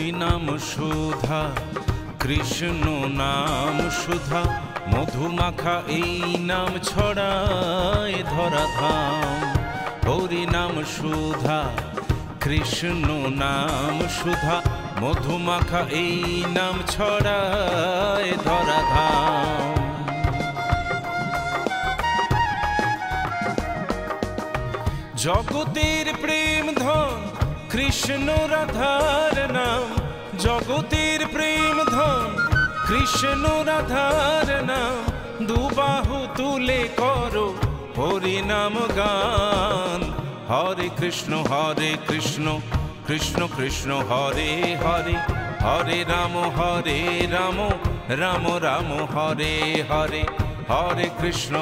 হরি নাম সুধা, কৃষ্ণ নাম সুধা, মধুমাখা এই নাম ছড়ায় ধরাধাম। হরি নাম সুধা, কৃষ্ণ নাম সুধা, মধুমাখা এই নাম ছড়ায় ধরাধাম। জগতের প্রেম ধন কৃষ্ণ রাধার নাম, জগতের প্রেম ধন কৃষ্ণ রাধার নাম। দুবাহু তুলে করো হরি নাম গান। হরে কৃষ্ণ কৃষ্ণ কৃষ্ণ হরে হরে, হরে রাম রাম রাম হরে হরে। হরে কৃষ্ণ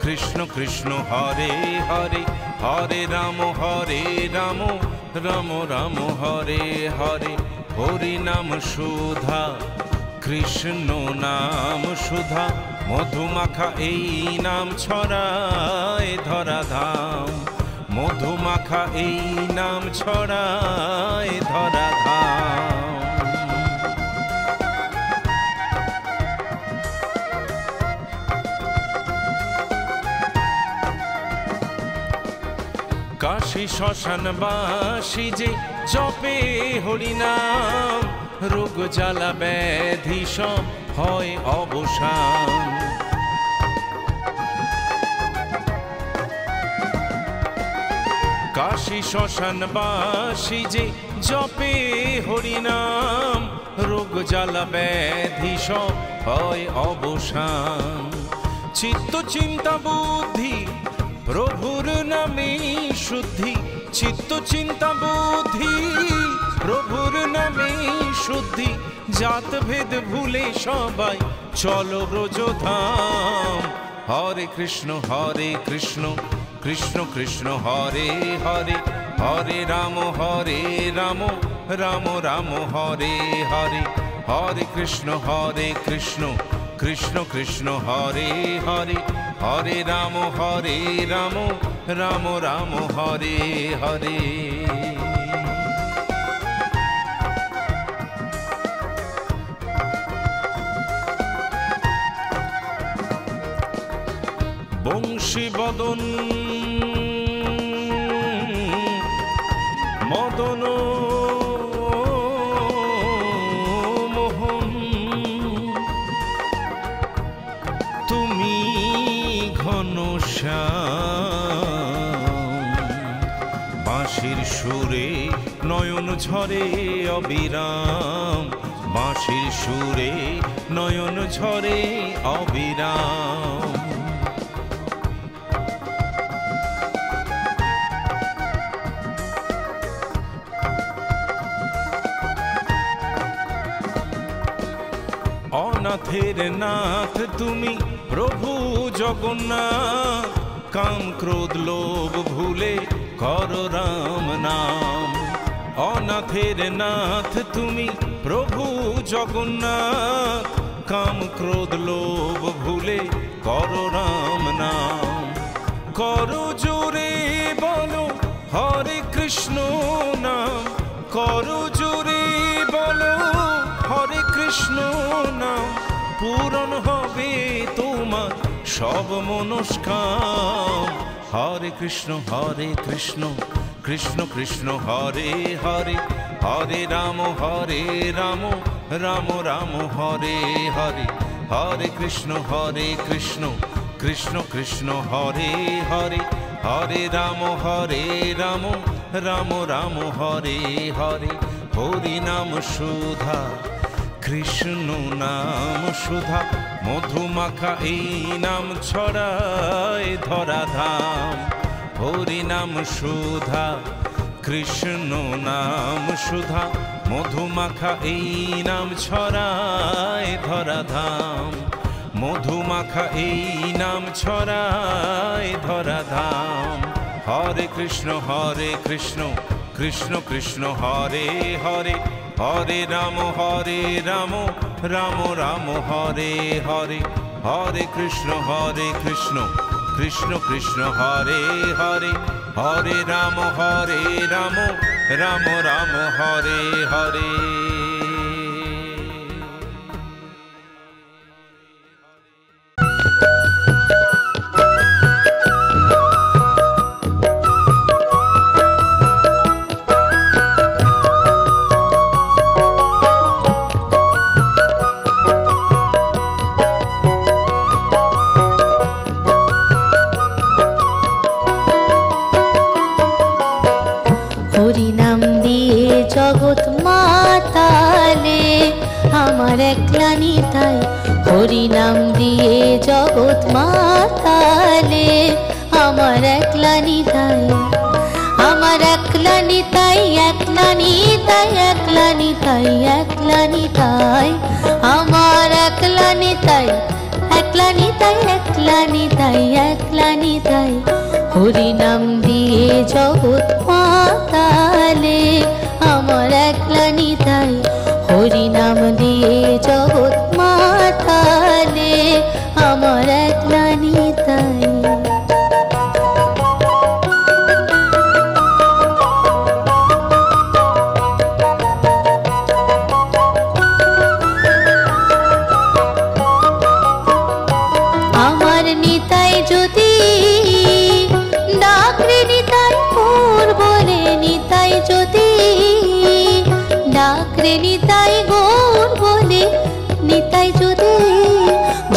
কৃষ্ণ কৃষ্ণ হরে হরে, হরে রাম রাম রাম হরে হরে। হরি নাম সুধা, কৃষ্ণ নাম সুধা, মধুমাখা এই নাম ছড়ায় ধরাধাম। মধুমাখা এই নাম ছড়ায় ধরাধাম। কাশী শ্মশানবাসী যে জপে হরিনাম, রোগ জ্বালা ব্যাধি সব হয় অবসান। কাশী শ্মশানবাসী যে জপে হরিনাম, রোগ জ্বালা ব্যাধি সব হয় অবসান। চিত্ত চিন্তা বুদ্ধি প্রভুর নামে শুদ্ধি, চিত্ত চিন্তা বুদ্ধি প্রভুর নামে শুদ্ধি। জাত ভেদ ভুলে সবাই চলো ব্রজধাম। হরে কৃষ্ণ কৃষ্ণ কৃষ্ণ হরে হরে, হরে রাম রাম রাম হরে হরে। হরে কৃষ্ণ কৃষ্ণ কৃষ্ণ হরে হরে, হরে রাম রাম রাম হরে হরে। বংশী বদন মদন মোহন, তুমি ঘনশ্যাম। বাঁশির সুরে নয়ন ঝরে অবিরাম, বাঁশির সুরে নয়ন ঝরে অবিরাম। অনাথের নাথ তুমি প্রভু জগন্নাথ, কাম ক্রোধ লোভ ভুলে করো রাম নাম। অনাথের নাথ তুমি প্রভু জগন্নাথ, কাম ক্রোধ লোভ ভুলে করো রাম নাম। করো জোরে বলো হরে কৃষ্ণ নাম, করো জোরে বলো হরে কৃষ্ণ নাম। পূরণ হবে তোমার সব মনস্কাম। হরে কৃষ্ণ কৃষ্ণ কৃষ্ণ হরে হরে, হরে রাম রাম রাম হরে হরে। হরে কৃষ্ণ কৃষ্ণ কৃষ্ণ হরে হরে, হরে রাম রাম রাম হরে হরে। হরি নাম সুধা, কৃষ্ণ নাম সুধা, মধুমাখা এই নাম ছড়ায় ধরাধাম। হরি নাম সুধা, কৃষ্ণ নাম সুধা, মধুমাখা এই নাম ছড়ায় ধরাধাম। মধুমাখা এই নাম ছড়ায় ধরাধাম। হরে কৃষ্ণ কৃষ্ণ কৃষ্ণ হরে হরে, হরে রাম রাম রাম হরে হরে। হরে কৃষ্ণ কৃষ্ণ কৃষ্ণ হরে হরে, হরে রাম রাম রাম হরে হরে। হরি নাম দিয়ে জগৎ মাতালে আমার একলা নিতাই, হরি নাম দিয়ে জগৎ মাতালে আমার একলা নিতাই, আমার একলা নিতাই, একলা নিতাই, একলা নিতাই, একলা নিতাই, আমার একলা নিতাই, একলা নিতাই, একলা নিতাই, একলা নিতাই, হরি নাম দিয়ে জগৎ মাতালে আমার একলা নিতাই, হরি নাম দিয়ে জগৎ মাতালে আমার একলা নিতাই। আমার নিতাই যদি ডাকরে নিতাই গৌর বলে, নিতাই যদি ডাকরে নিতাই গৌর বলে, নিতাই যদি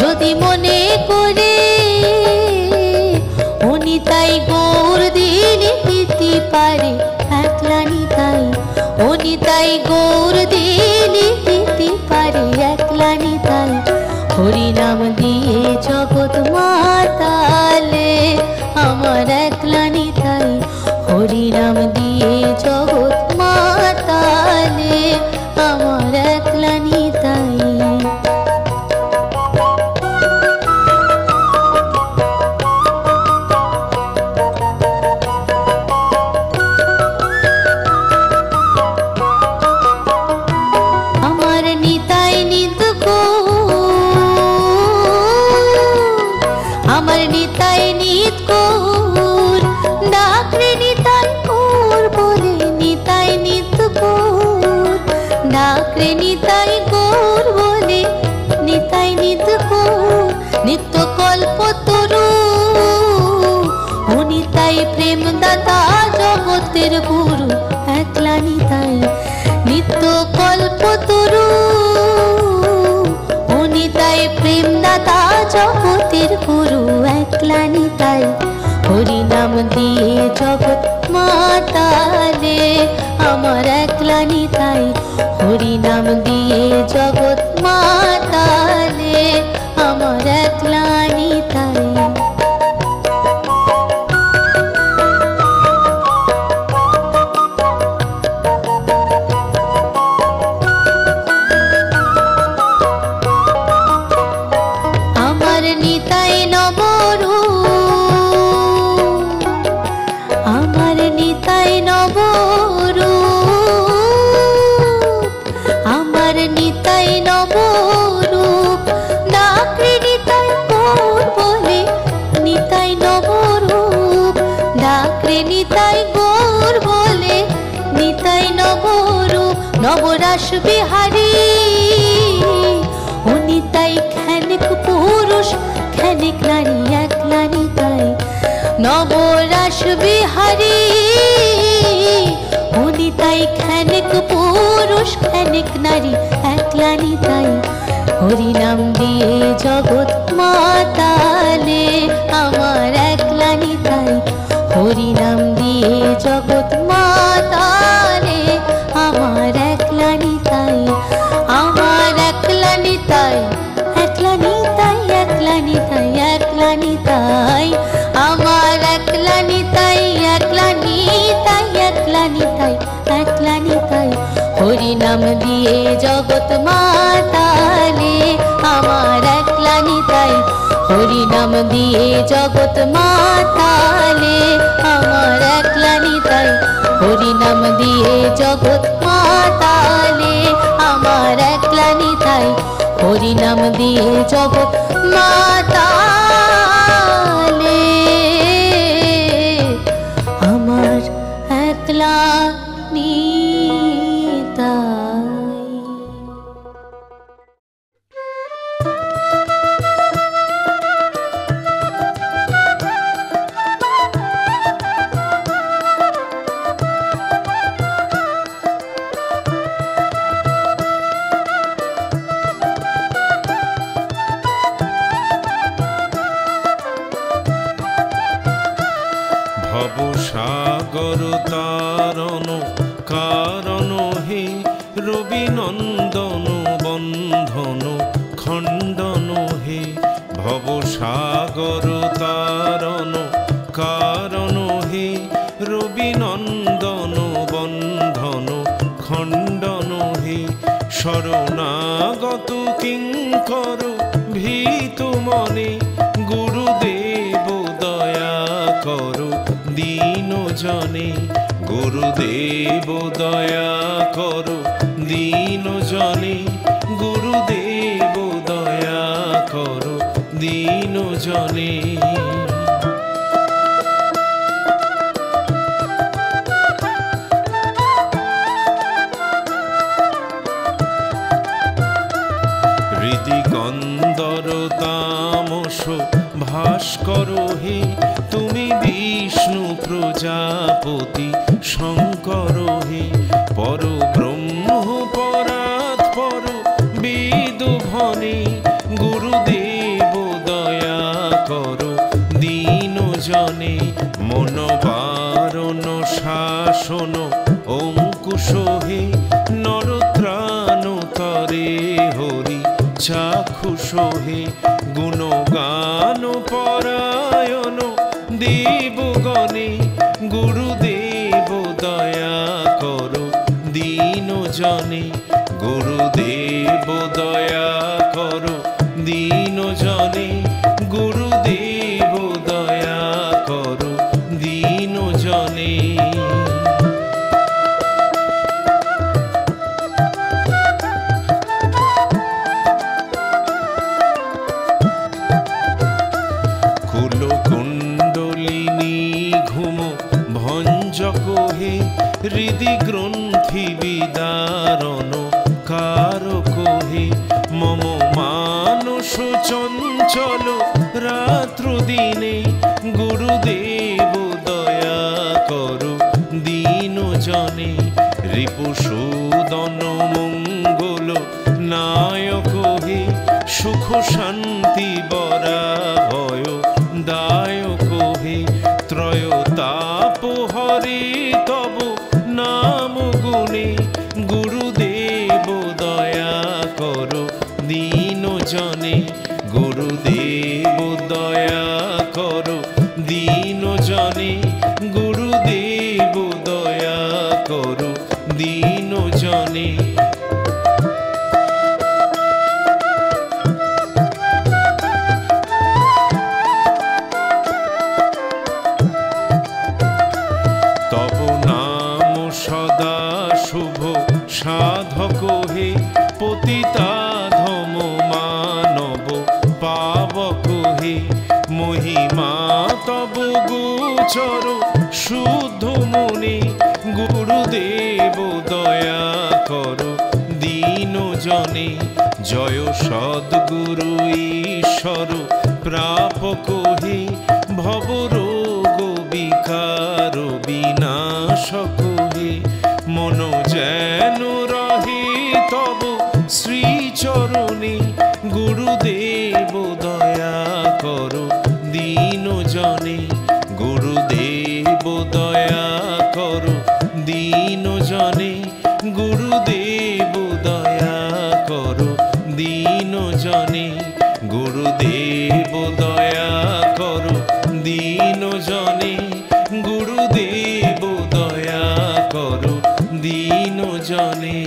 যদি মনে করে ও নিতাই গৌর দিলে দিতে পারে একলা নিতাই, ও নিতাই গৌর দিলে দিতে পারে একলা নিতাই, হরি নাম দিয়ে জগৎ মাতালে আমার একলা নিতাই, হরি নাম দিয়ে জগৎ মাতালে আমার একলা নিতাই। আমার নিতাই নিত আমার নিতাই নিত গৌর ডাকরে নিতাই গৌর বলে, নিতাই নিত গৌর ডাকরে নিতাই গৌর বলে, নিতাই নিত গৌর নিত্য কল্প তরু ও নিতাই প্রেম দাতা জগতের গুরু একলা নিতাই, নিত্য কল্প তরু ও নিতাই প্রেম দাতা জগতের গুরু একলা নিতাই, হরি নাম দিয়ে জগৎ মাতালে আমার একলা নিতাই, হরি নাম দিয়ে জগৎ মাতালে আমার একলা নিতাই। আমার নিতাই নবরূপ, আমার নিতাই নবরূপ, আমার নিতাই নবরূপ ডাকরে নিতাই গৌর বলে, নিতাই নবরূপ ডাকরে নিতাই গৌর বলে, নিতাই নবরূপ নবরাস বিহারী ও নিতাই খানিক পুরুষ খানিক নারী একলা নিতাই, নবরাস বিহারী ও নিতাই খানিক পুরুষ খানিক নারী একলা নিতাই, হরি নাম দিয়ে জগৎ মাতালে আমার একলা নিতাই, হরি নাম দিয়ে জগৎ মাতালে আমার একলা নিতাই, আমার একলা নিতাই, একলা নিতাই, একলা নিতাই, একলা নিতাই, আমার একলা নিতাই, একলা নিতাই, একলা নিতাই, একলা নিতাই, হরি নাম দিয়ে জগৎ মাতালে আমার একলা নিতাই, হরি নাম দিয়ে জগৎ মাতালে আমার একলা নিতাই, হরি নাম দিয়ে জগৎ মাতালে আমার একলা নিতাই, হরি নাম দিয়ে জগৎ মাতালে আমার একলা রবিনন্দন বন্ধন খণ্ডন হে, ভবসাগর তারণ কারণ হে, রবিনন্দন বন্ধন খণ্ডন হে, শরণাগত কিঙ্কর ভীত মনে, গুরুদেব দয়া করো দীন জনে, গুরুদেব দয়া করো দীন জনে, গুরুদেব দয়া করো দীন জনে। হৃদি কন্দর তামস ভাস্কর হে, তুমি বিষ্ণু প্রজাপতি শঙ্কর হে, পর ব্রহ্ম পরাৎপর বেদ ভনে, গুরুদেব দয়া করো দীন জনে, মন বারণ শাসন অঙ্কুশ হে, নরত্রাণ তরে হরি চাক্ষুষ হে, গুণগান পরায়ণ দেবগণে, গুরুদেব দয়া করো দীন জনে, গুরুদেব দয়া করো দীন জনে, গুরুদেব দয়া করো দীন জনে। কুলকুণ্ডলিনী ঘুম ভঞ্জক হে, হৃদি গ্রন্থি বিদারণ কারক হে, মম মানস চঞ্চল রাত্র দিনে, গুরুদেব দয়া করো দীন জনে, রিপুসূদন মঙ্গল নায়ক হে, সুখ শান্তি বরাভয় দায়ক হে, ত্রয়তাপ হরে তব নাম গুণে, গুরুদেব দয়া করো দীন জনে, গুরুদেব দয়া করো দীন জনে, গুরুদেব দয়া করো দীন জনে। তব নাম সদা শুভ সাধক হে, পতিতাধম মানব পাবক হে, মহিমা তব গোচর শুদ্ধ মনে, গুরুদেব দয়া করো দীন জনে, জয় সদ্গুরু ঈশ্বর প্রাপক হে, ভবরোগ বিকার বিনাশক হে, মন যেন রহে তব শ্রীচরণে, গুরুদেব দয়া করো দীন জনে, গুরুদেব দয়া করো দীন জনে, গুরুদেব দয়া করো দীন জনে, গুরুদেব দয়া করো দীন জনে, গুরুদেব দয়া করো দীন জনে।